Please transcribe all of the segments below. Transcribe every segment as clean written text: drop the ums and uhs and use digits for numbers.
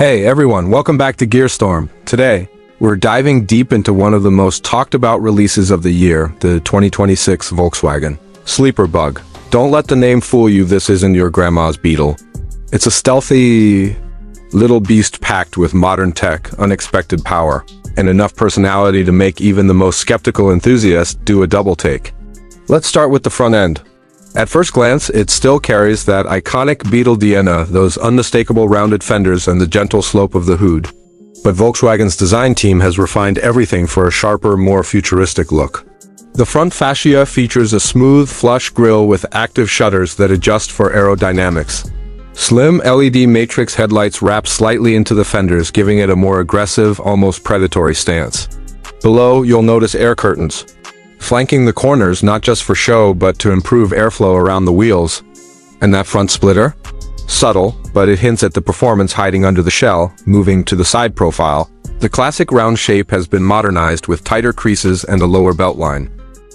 Hey everyone, welcome back to Gearstorm. Today, we're diving deep into one of the most talked about releases of the year, the 2026 Volkswagen Sleeper Bug. Don't let the name fool you, this isn't your grandma's Beetle. It's a stealthy little beast packed with modern tech, unexpected power, and enough personality to make even the most skeptical enthusiast do a double take. Let's start with the front end. At first glance, it still carries that iconic Beetle DNA, those unmistakable rounded fenders and the gentle slope of the hood. But Volkswagen's design team has refined everything for a sharper, more futuristic look. The front fascia features a smooth, flush grille with active shutters that adjust for aerodynamics. Slim LED matrix headlights wrap slightly into the fenders, giving it a more aggressive, almost predatory stance. Below, you'll notice air curtains, flanking the corners not just for show but to improve airflow around the wheels. And that front splitter? Subtle, but it hints at the performance hiding under the shell. Moving to the side profile, the classic round shape has been modernized with tighter creases and a lower beltline.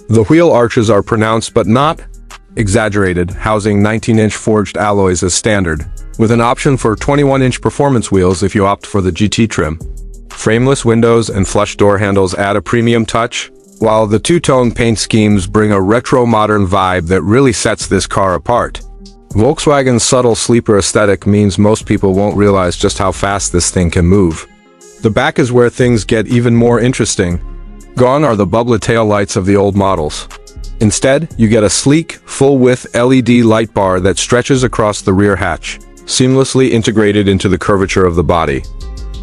The wheel arches are pronounced but not exaggerated, housing 19-inch forged alloys as standard, with an option for 21-inch performance wheels if you opt for the GT trim. Frameless windows and flush door handles add a premium touch, while the two-tone paint schemes bring a retro-modern vibe that really sets this car apart. Volkswagen's subtle sleeper aesthetic means most people won't realize just how fast this thing can move. The back is where things get even more interesting. Gone are the bubbly taillights of the old models. Instead, you get a sleek, full-width LED light bar that stretches across the rear hatch, seamlessly integrated into the curvature of the body.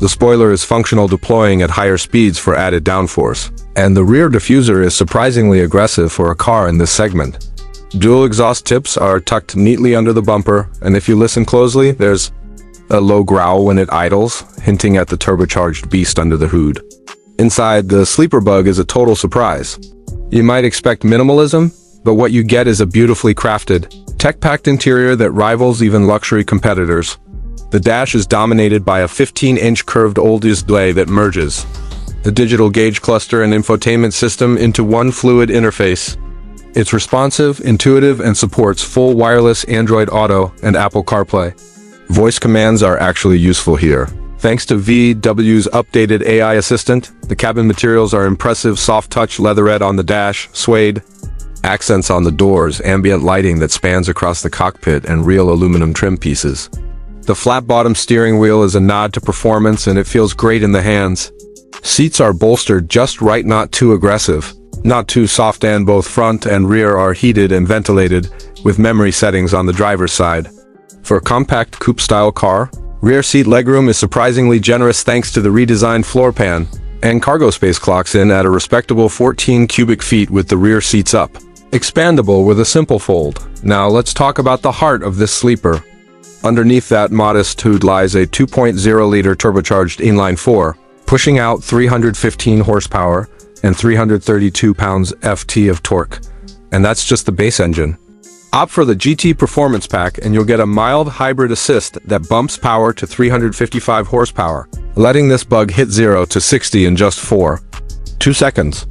The spoiler is functional, deploying at higher speeds for added downforce. And the rear diffuser is surprisingly aggressive for a car in this segment. Dual exhaust tips are tucked neatly under the bumper, and if you listen closely, there's a low growl when it idles, hinting at the turbocharged beast under the hood. Inside, the Sleeper Bug is a total surprise. You might expect minimalism, but what you get is a beautifully crafted, tech-packed interior that rivals even luxury competitors. The dash is dominated by a 15-inch curved display that merges the digital gauge cluster and infotainment system into one fluid interface. It's responsive, intuitive, and supports full wireless Android Auto and Apple CarPlay. Voice commands are actually useful here. Thanks to VW's updated AI assistant, the cabin materials are impressive: soft touch leatherette on the dash, suede accents on the doors, ambient lighting that spans across the cockpit, and real aluminum trim pieces. The flat-bottom steering wheel is a nod to performance, and it feels great in the hands. Seats are bolstered just right, not too aggressive, not too soft, and both front and rear are heated and ventilated, with memory settings on the driver's side. For a compact coupe-style car, rear seat legroom is surprisingly generous thanks to the redesigned floor pan, and cargo space clocks in at a respectable 14 cubic feet with the rear seats up, expandable with a simple fold. Now let's talk about the heart of this sleeper. Underneath that modest hood lies a 2.0-liter turbocharged inline-4, pushing out 315 horsepower and 332 pounds-ft of torque. And that's just the base engine. Opt for the GT Performance Pack and you'll get a mild hybrid assist that bumps power to 355 horsepower, letting this bug hit 0 to 60 in just 2 seconds.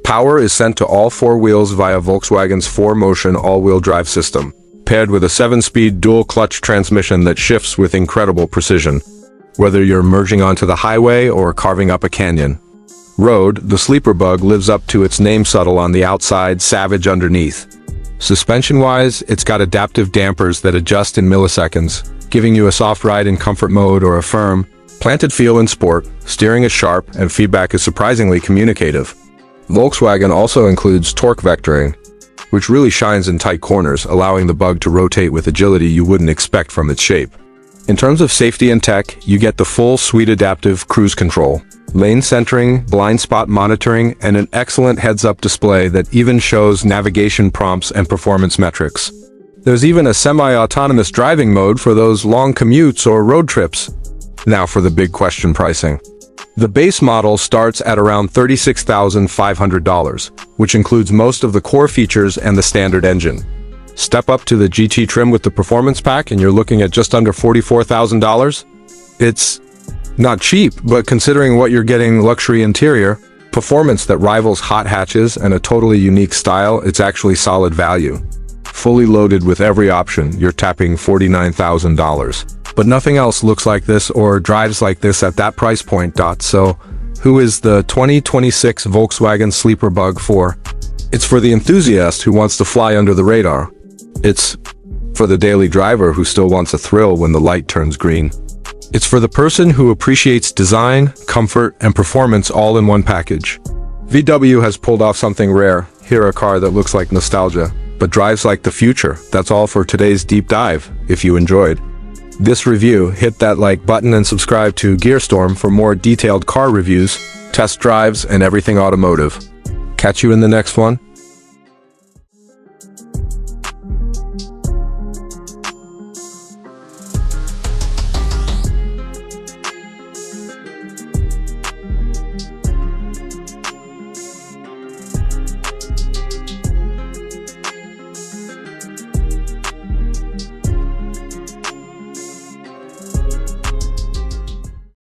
Power is sent to all four wheels via Volkswagen's 4Motion all-wheel drive system, paired with a 7-speed dual-clutch transmission that shifts with incredible precision, whether you're merging onto the highway or carving up a canyon. Road, the Sleeper Bug lives up to its name: subtle on the outside, savage underneath. Suspension-wise, it's got adaptive dampers that adjust in milliseconds, giving you a soft ride in comfort mode or a firm, planted feel in sport. Steering is sharp, and feedback is surprisingly communicative. Volkswagen also includes torque vectoring, which really shines in tight corners, allowing the Bug to rotate with agility you wouldn't expect from its shape. In terms of safety and tech, you get the full suite: adaptive cruise control, lane centering, blind spot monitoring, and an excellent heads-up display that even shows navigation prompts and performance metrics. There's even a semi-autonomous driving mode for those long commutes or road trips. Now for the big question: pricing. The base model starts at around $36,500, which includes most of the core features and the standard engine. Step up to the GT trim with the Performance Pack and you're looking at just under $44,000. It's not cheap, but considering what you're getting: luxury interior, performance that rivals hot hatches, and a totally unique style, it's actually solid value. Fully loaded with every option, you're tapping $49,000. but nothing else looks like this or drives like this at that price point. So, who is the 2026 Volkswagen Sleeper Bug for? It's for the enthusiast who wants to fly under the radar. It's for the daily driver who still wants a thrill when the light turns green. It's for the person who appreciates design, comfort, and performance all in one package. VW has pulled off something rare. Here, a car that looks like nostalgia, but drives like the future. That's all for today's deep dive. If you enjoyed this review, hit that like button and subscribe to Gearstorm for more detailed car reviews, test drives, and everything automotive. Catch you in the next one.